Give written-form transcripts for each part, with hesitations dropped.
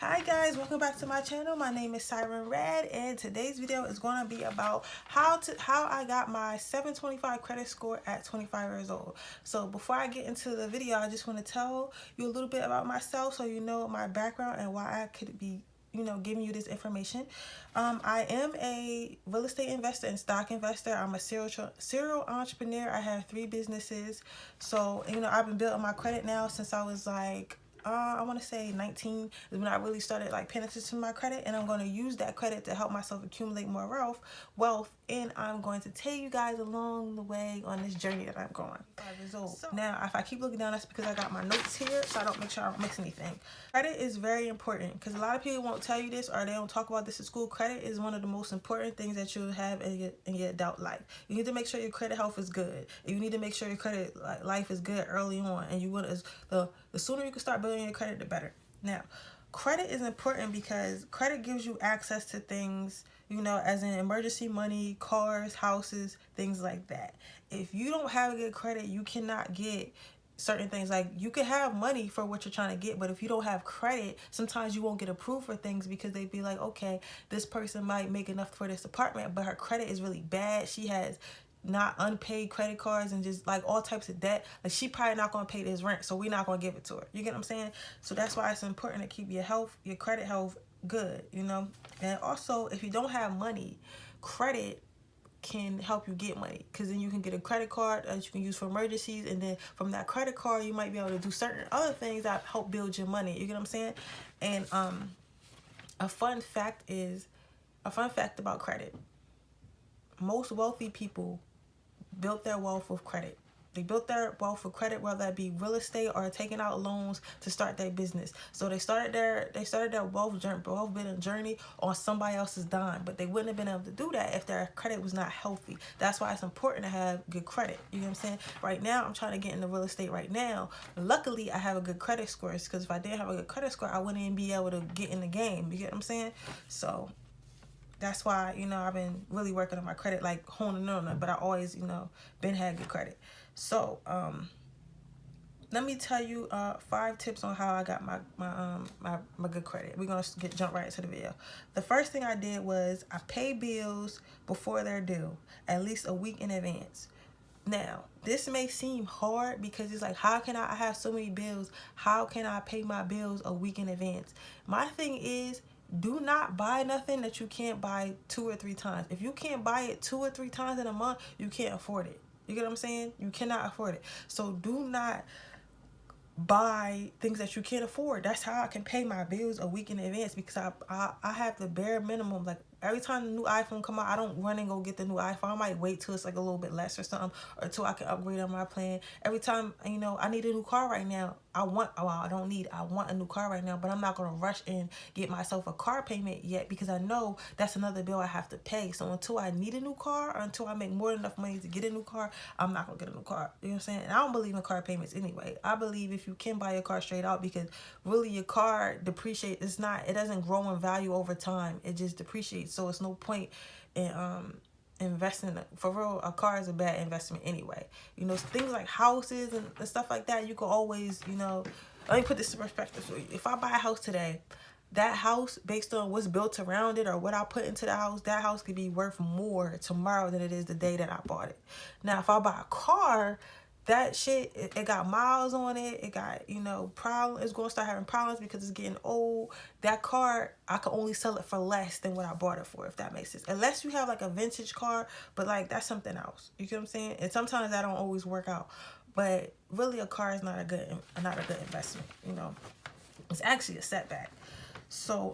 Hi guys, welcome back to my channel. My name is Siren Red, and today's video is going to be about how I got my 725 credit score at 25 years old. So before I get into the video, I just want to tell you a little bit about myself so you know my background and why I could be giving you this information. I am a real estate investor and stock investor. I'm a serial entrepreneur. I have 3 businesses. So I've been building my credit now since I was like I want to say 19 is when I really started like paying attention to my credit, and I'm going to use that credit to help myself accumulate more wealth, and I'm going to take you guys along the way on this journey that I'm going. 5 years old. So, now, if I keep looking down, that's because I got my notes here, so I don't make sure I don't mix anything. Credit is very important because a lot of people won't tell you this, or they don't talk about this in school. Credit is one of the most important things that you'll have in your adult life. You need to make sure your credit health is good. You need to make sure your credit life is good early on, and you want the sooner you can start building your credit, the better. Now, credit is important because credit gives you access to things, as in emergency money, cars, houses, things like that. If you don't have a good credit, you cannot get certain things. Like, you can have money for what you're trying to get, but if you don't have credit, sometimes you won't get approved for things because they'd be like, okay, this person might make enough for this apartment, but her credit is really bad. She has not unpaid credit cards and just like all types of debt. Like, she probably not gonna pay this rent, so we're not gonna give it to her. You get what I'm saying? So that's why it's important to keep your credit health good, And also, if you don't have money, credit can help you get money, because then you can get a credit card that you can use for emergencies, and then from that credit card you might be able to do certain other things that help build your money. You get what I'm saying? And a fun fact about credit: most wealthy people built their wealth with credit. They built their wealth with credit, whether that be real estate or taking out loans to start their business. So they started their wealth building journey on somebody else's dime, but they wouldn't have been able to do that if their credit was not healthy. That's why it's important to have good credit. You know what I'm saying? Right now, I'm trying to get into real estate right now. Luckily, I have a good credit score, because if I didn't have a good credit score, I wouldn't even be able to get in the game. You get what I'm saying? So that's why, I've been really working on my credit, like honing on it, but I always, been had good credit. So, let me tell you 5 tips on how I got my good credit. We're going to jump right into the video. The first thing I did was I pay bills before they're due, at least a week in advance. Now, this may seem hard because it's like, how can I have so many bills? How can I pay my bills a week in advance? My thing is, do not buy nothing that you can't buy 2 or 3 times. If you can't buy it 2 or 3 times in a month, you can't afford it. You get what I'm saying? You cannot afford it. So do not buy things that you can't afford. That's how I can pay my bills a week in advance, because I have the bare minimum. Like, every time the new iPhone come out, I don't run and go get the new iPhone. I might wait till it's like a little bit less or something, or till I can upgrade on my plan. Every time, I need a new car right now. I want a new car right now, but I'm not going to rush and get myself a car payment yet, because I know that's another bill I have to pay. So until I need a new car, or until I make more than enough money to get a new car, I'm not going to get a new car. You know what I'm saying? And I don't believe in car payments anyway. I believe if you can buy your car straight out, because really your car depreciates. It doesn't grow in value over time. It just depreciates. So it's no point in investing in for real. A car is a bad investment anyway. Things like houses and stuff like that, you can always, let me put this in perspective for you. If I buy a house today, that house, based on what's built around it or what I put into the house, that house could be worth more tomorrow than it is the day that I bought it. Now, if I buy a car, that shit, it got miles on it. It got, problems. It's going to start having problems because it's getting old. That car, I could only sell it for less than what I bought it for, if that makes sense. Unless you have like a vintage car, but like, that's something else. You get what I'm saying? And sometimes that don't always work out. But really, a car is not a good investment. It's actually a setback. So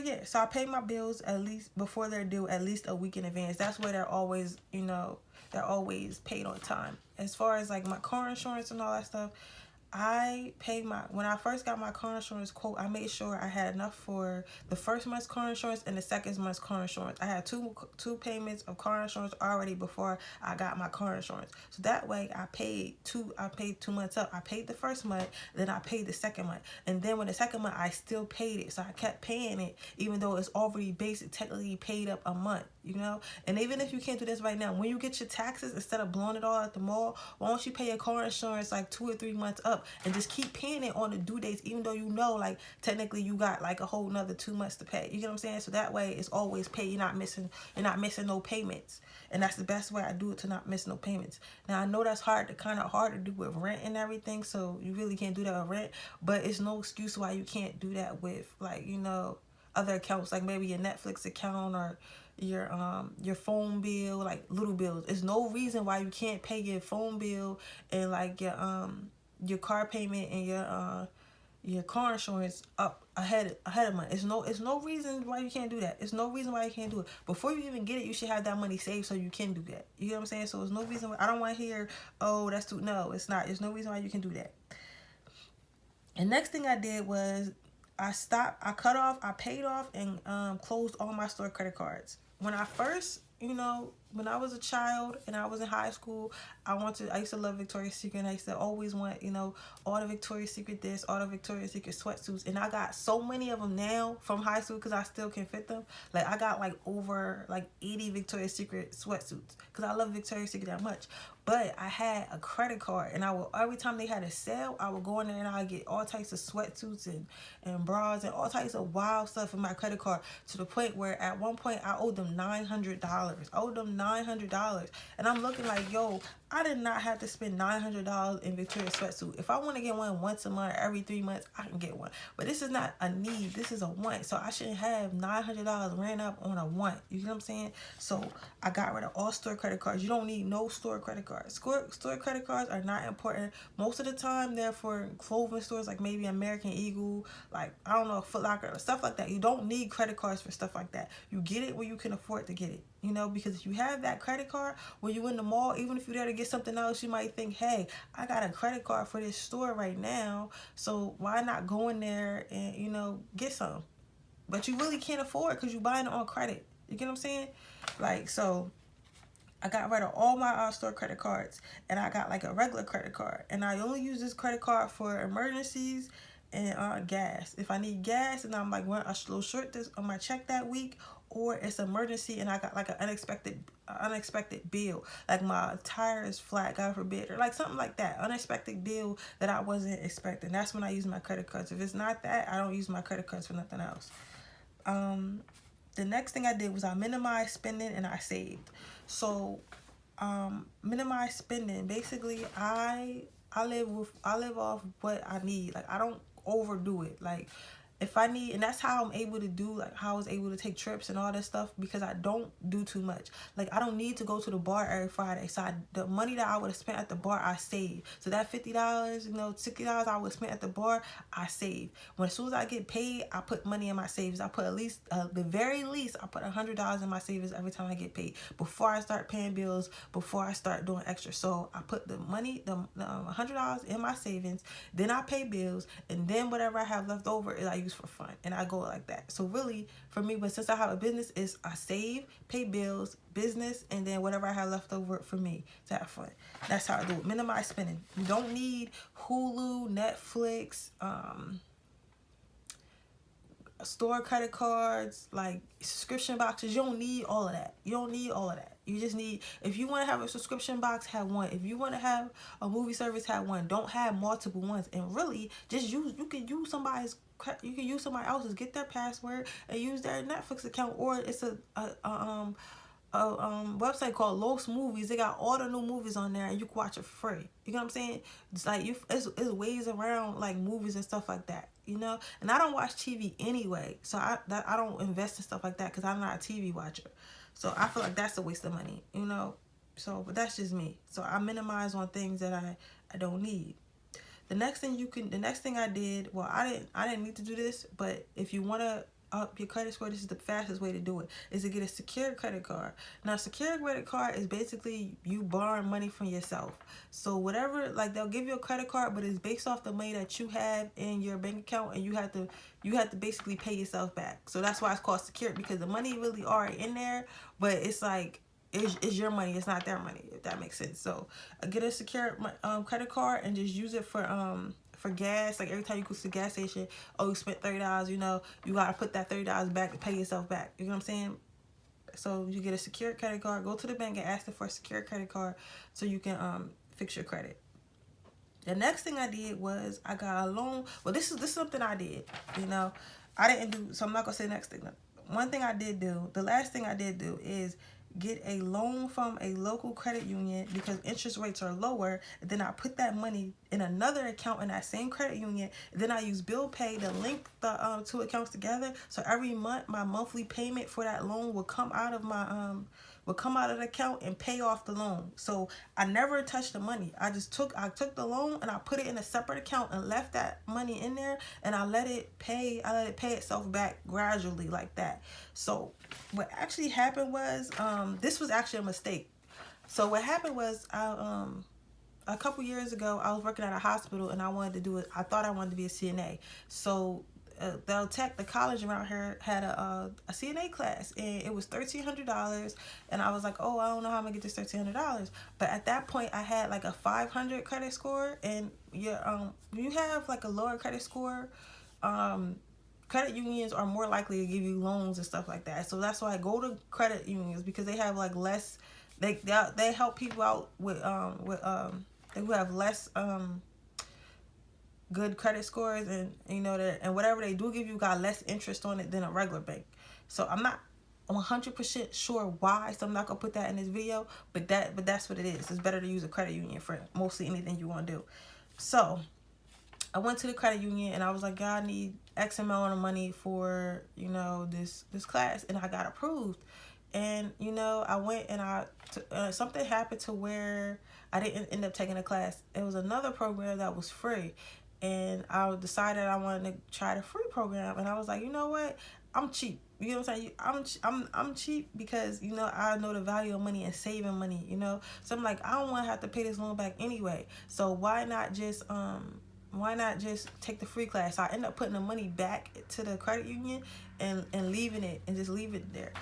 yeah, so I pay my bills at least before they're due, at least a week in advance. That's where they're always, they're always paid on time. As far as like my car insurance and all that stuff, when I first got my car insurance quote, I made sure I had enough for the first month's car insurance and the second month's car insurance. I had two payments of car insurance already before I got my car insurance. So that way I paid 2 months up. I paid the first month, then I paid the second month. And then when the second month, I still paid it. So I kept paying it, even though it's already technically paid up a month, And even if you can't do this right now, when you get your taxes, instead of blowing it all at the mall, why don't you pay your car insurance like 2 or 3 months up? up and just keep paying it on the due dates, even though you know, like, technically you got like a whole nother 2 months to pay. You get what I'm saying? So that way it's always paid. You're not missing no payments. And that's the best way I do it, to not miss no payments. Now I know that's hard to do with rent and everything, so you really can't do that with rent, but it's no excuse why you can't do that with, like, you know, other accounts, like maybe your Netflix account or your phone bill, like little bills. There's no reason why you can't pay your phone bill and like your car payment and your car insurance up ahead of money. It's no reason why you can't do that. It's no reason why you can't do it. Before you even get it, you should have that money saved so you can do that. You get what I'm saying? So there's no reason why, I don't want to hear, oh, that's too, no, it's not. There's no reason why you can do that. And next thing I did was I paid off and closed all my store credit cards. When I first, you know, when I was a child and I was in high school, I used to love Victoria's Secret, and I used to always want, you know, all the Victoria's Secret this, all the Victoria's Secret sweatsuits, and I got so many of them now from high school because I still can fit them. Like, I got like over like 80 Victoria's Secret sweatsuits because I love Victoria's Secret that much. But I had a credit card, and every time they had a sale, I would go in there and I would get all types of sweatsuits and bras and all types of wild stuff in my credit card, to the point where at one point I owed them $900. I owed them $900, and I'm looking like, yo, I did not have to spend $900 in Victoria's sweatsuit. If I want to get one once a month, every 3 months, I can get one. But this is not a need. This is a want. So I shouldn't have $900 ran up on a want. You know what I'm saying? So I got rid of all store credit cards. You don't need no store credit cards. Store credit cards are not important. Most of the time, they're for clothing stores, like maybe American Eagle, like, I don't know, Foot Locker, or stuff like that. You don't need credit cards for stuff like that. You get it when you can afford to get it. You know, because if you have that credit card, when you're in the mall, even if you're there to get something else, you might think, hey, I got a credit card for this store right now, so why not go in there and, you know, get some? But you really can't afford it because you're buying it on credit. You get what I'm saying? Like, so I got rid of all my store credit cards, and I got like a regular credit card, and I only use this credit card for emergencies and gas. If I need gas and I'm like, well, I little short this on my check that week, or it's emergency and I got like an unexpected bill, like my tire is flat, God forbid, or like something like that, unexpected bill that I wasn't expecting. That's when I use my credit cards. If it's not that, I don't use my credit cards for nothing else. The next thing I did was I minimized spending and I saved. So minimize spending, basically I live off what I need. Like, I don't overdo it. Like, if I need, and that's how I'm able to do, like, how I was able to take trips and all this stuff, because I don't do too much. Like, I don't need to go to the bar every Friday. So the money that I would have spent at the bar, I save. So that $50, you know, $60 I would have spent at the bar, I save. As soon as I get paid, I put money in my savings. I put at least, the very least, I put $100 in my savings every time I get paid, before I start paying bills, before I start doing extra. So I put the money, the $100 in my savings, then I pay bills, and then whatever I have left over is I use for fun, and I go like that. So really, for me, but since I have a business, is I save, pay bills, business, and then whatever I have left over for me to have fun. That's how I do it. Minimize spending. You don't need Hulu, Netflix, store credit cards, like subscription boxes. You don't need all of that. You don't need all of that. You just need, if you want to have a subscription box, have one. If you want to have a movie service, have one. Don't have multiple ones. And really, just you can use somebody else's, get their password and use their Netflix account, or it's a website called Los Movies. They got all the new movies on there, and you can watch it for free. You know what I'm saying? It's like it's ways around like movies and stuff like that, you know. And I don't watch TV anyway, so I don't invest in stuff like that because I'm not a TV watcher. So I feel like that's a waste of money, you know. So, but that's just me. So I minimize on things that I don't need. The next thing I did, well, I didn't need to do this, but if you want to up your credit score, this is the fastest way to do it, is to get a secured credit card. Now, secured credit card is basically you borrowing money from yourself. So whatever, like, they'll give you a credit card, but it's based off the money that you have in your bank account, and you have to basically pay yourself back. So that's why it's called secured, because the money really already in there, but it's like, it's your money, it's not their money, if that makes sense. So get a secure credit card and just use it for gas. Like, every time you go to the gas station, oh, you spent $30, you know, you gotta put that $30 back to pay yourself back. You know what I'm saying? So you get a secure credit card, go to the bank and ask them for a secure credit card so you can fix your credit. The next thing I did was I got a loan. Well, this is something I did. You know, I didn't do, so I'm not gonna say next thing. One thing I did do, the last thing I did do is get a loan from a local credit union because interest rates are lower. And then I put that money in another account in that same credit union. And then I use bill pay to link the two accounts together. So every month my monthly payment for that loan will come out of my the account and pay off the loan. So I never touched the money. I took the loan and I put it in a separate account and left that money in there, and I let it pay itself back gradually like that. So what actually happened was this was actually a mistake. So what happened was a couple years ago I was working at a hospital and I thought I wanted to be a CNA. So the college around here had a CNA class, and it was $1,300, and I was like, oh, I don't know how I'm gonna get this $1,300. But at that point I had like a 500 credit score, and you have like a lower credit score, credit unions are more likely to give you loans and stuff like that. So that's why I go to credit unions, because they have like less, they help people out with who have less good credit scores, and you know that, and whatever they do give you got less interest on it than a regular bank. So I'm not 100% sure why, so I'm not gonna put that in this video, but that's what it is. It's better to use a credit union for mostly anything you want to do. So I went to the credit union and I was like, I need X amount of money for, you know, this class, and I got approved. And you know, I went and something happened to where I didn't end up taking a class. It was another program that was free, and I decided I wanted to try the free program. And I was like, you know what, I'm cheap. You know what I'm saying? I'm cheap because, you know, I know the value of money and saving money, you know. So I'm like, I don't want to have to pay this loan back anyway. So why not just take the free class? So I end up putting the money back to the credit union and leaving it, and just leave it there.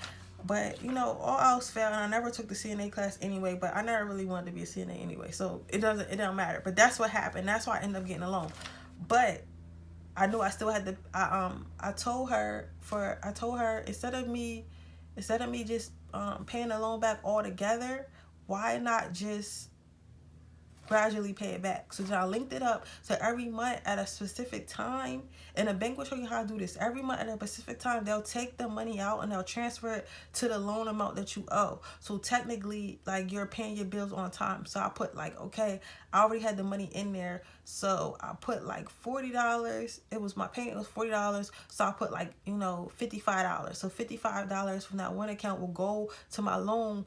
But, you know, all else failed, and I never took the CNA class anyway, but I never really wanted to be a CNA anyway, so it don't matter. But that's what happened. That's why I ended up getting a loan. But I knew I still had to, I told her instead of me just paying the loan back altogether, why not just gradually pay it back? So then I linked it up, so every month at a specific time, and the bank will show you how to do this. Every month at a specific time, they'll take the money out and they'll transfer it to the loan amount that you owe. So technically, like, you're paying your bills on time. So I put like, okay, I already had the money in there, so I put like $40. It was my payment was $40, so I put like, you know, $55. So $55 from that one account will go to my loan,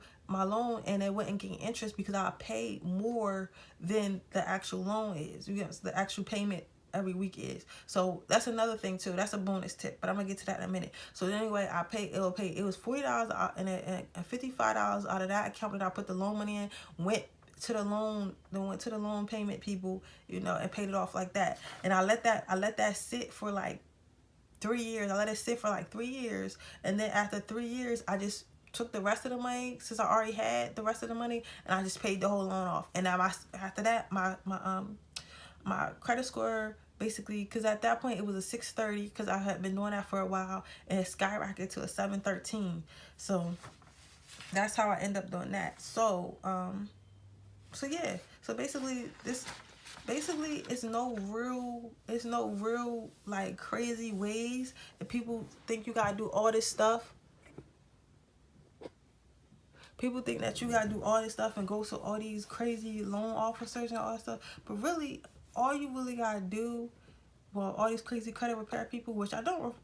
and it wouldn't get interest because I paid more than the actual loan is. The actual payment every week is. So that's another thing too. That's a bonus tip, but I'm gonna get to that in a minute. So anyway, it was $40 and $55 out of that account that I put the loan money in went to the loan payment people, you know, and paid it off like that. And I let that sit for like 3 years. I let it sit for like 3 years, and then after 3 years, I just took the rest of the money, since I already had the rest of the money, and I just paid the whole loan off. And now after that, my credit score, basically, because at that point it was a 630, because I had been doing that for a while, and it skyrocketed to a 713. So that's how I end up doing that. So yeah. So basically it's no real like crazy ways that people think you gotta do all this stuff. People think that you gotta do all this stuff and go to all these crazy loan officers and all that stuff, but really, all you really gotta do, well, all these crazy credit repair people, which I don't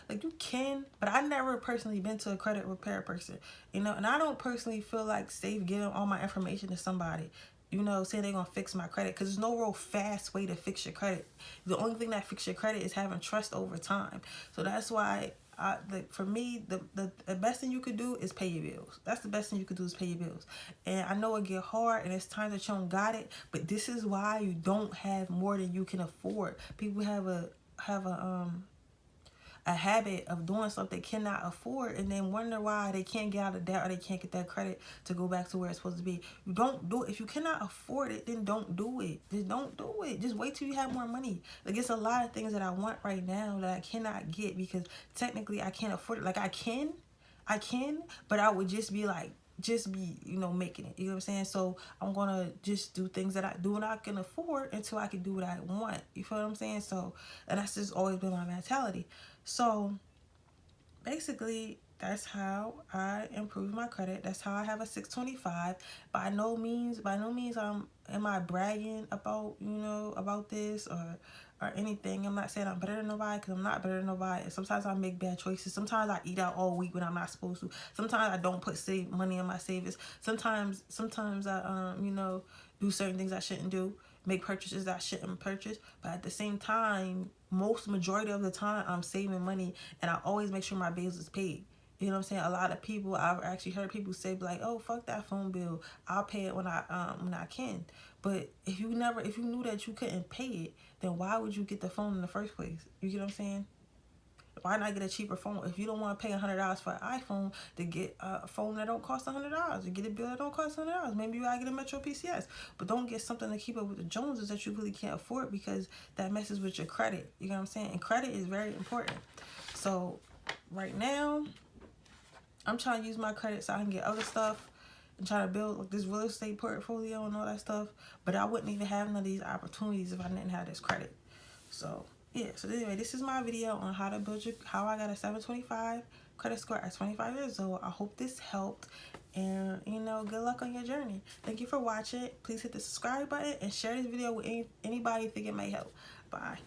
like, you can, but I never personally been to a credit repair person, you know, and I don't personally feel like safe giving all my information to somebody, you know, saying they're gonna fix my credit, because there's no real fast way to fix your credit. The only thing that fixes your credit is having trust over time. So that's why for me, the best thing you could do is pay your bills. That's the best thing you could do, is pay your bills. And I know it get hard, and it's times that you don't got it, but this is why you don't have more than you can afford. People have a habit of doing stuff they cannot afford, and then wonder why they can't get out of debt, or they can't get that credit to go back to where it's supposed to be. You don't do it. If you cannot afford it, then don't do it. Just don't do it. Just wait till you have more money. Like, it's a lot of things that I want right now that I cannot get because technically I can't afford it. Like, I can, but I would just be like just be, you know, making it. You know what I'm saying? So I'm gonna just do things that I do and I can afford until I can do what I want. You feel what I'm saying? So, and that's just always been my mentality. So basically, that's how I improve my credit. That's how I have a 625. By no means am I bragging about, you know, about this or anything. I'm not saying I'm better than nobody, because I'm not better than nobody. And sometimes I make bad choices. Sometimes I eat out all week when I'm not supposed to. Sometimes I don't put save money in my savings. Sometimes I you know, do certain things I shouldn't do, make purchases I shouldn't purchase. But at the same time, majority of the time, I'm saving money, and I always make sure my bills is paid. You know what I'm saying? A lot of people, I've actually heard people say like, "Oh, fuck that phone bill. I'll pay it when I can." But if you knew that you couldn't pay it, then why would you get the phone in the first place? You get what I'm saying? Why not get a cheaper phone? If you don't want to pay $100 for an iPhone, to get a phone that don't cost $100, to get a bill that don't cost $100, maybe you gotta get a Metro PCS. But don't get something to keep up with the Joneses that you really can't afford, because that messes with your credit. You know what I'm saying? And credit is very important. So right now, I'm trying to use my credit so I can get other stuff and try to build like this real estate portfolio and all that stuff. But I wouldn't even have none of these opportunities if I didn't have this credit. So yeah, so anyway, this is my video on how I got a 725 credit score at 25 years old. I hope this helped, and you know, good luck on your journey. Thank you for watching. Please hit the subscribe button and share this video with anybody you think it may help. Bye.